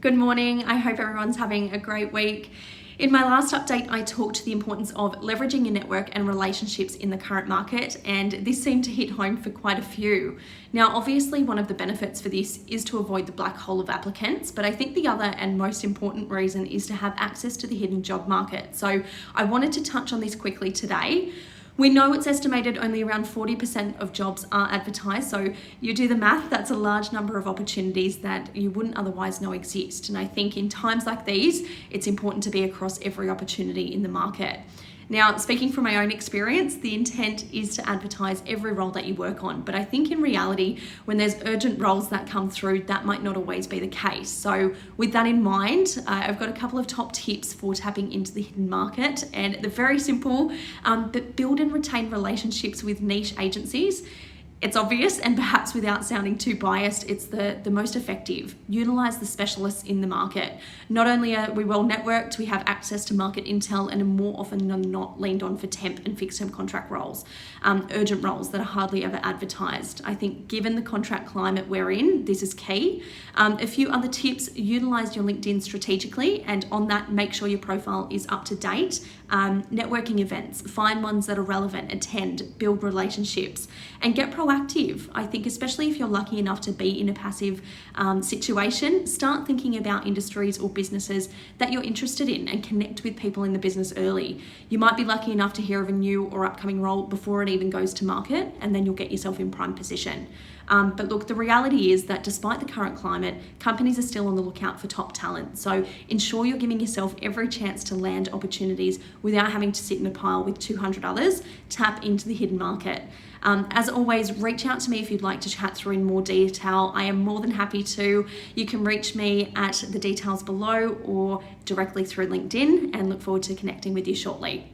Good morning. I hope everyone's having a great week. In my last update, I talked to the importance of leveraging your network and relationships in the current market, and this seemed to hit home for quite a few. Now, obviously, one of the benefits for this is to avoid the black hole of applicants, but I think the other and most important reason is to have access to the hidden job market. So I wanted to touch on this quickly today. We know it's estimated only around 40% of jobs are advertised, so you do the math, that's a large number of opportunities that you wouldn't otherwise know exist. And I think in times like these, it's important to be across every opportunity in the market. Now, speaking from my own experience, the intent is to advertise every role that you work on, but I think in reality, when there's urgent roles that come through, that might not always be the case. So with that in mind, I've got a couple of top tips for tapping into the hidden market, and they're very simple, but build and retain relationships with niche agencies. It's obvious, and perhaps without sounding too biased, it's the most effective. Utilize the specialists in the market. Not only are we well networked, we have access to market intel and are more often than not leaned on for temp and fixed term contract roles, urgent roles that are hardly ever advertised. I think given the contract climate we're in, this is key. A few other tips: utilize your LinkedIn strategically, and on that, make sure your profile is up to date. Networking events, find ones that are relevant, attend, build relationships, and get proactive. I think especially if you're lucky enough to be in a passive situation, start thinking about industries or businesses that you're interested in and connect with people in the business early. You might be lucky enough to hear of a new or upcoming role before it even goes to market, and then you'll get yourself in prime position. But look, the reality is that despite the current climate, companies are still on the lookout for top talent. So ensure you're giving yourself every chance to land opportunities without having to sit in a pile with 200 others. Tap into the hidden market. As always, reach out to me if you'd like to chat through in more detail. I am more than happy to. You can reach me at the details below or directly through LinkedIn, and look forward to connecting with you shortly.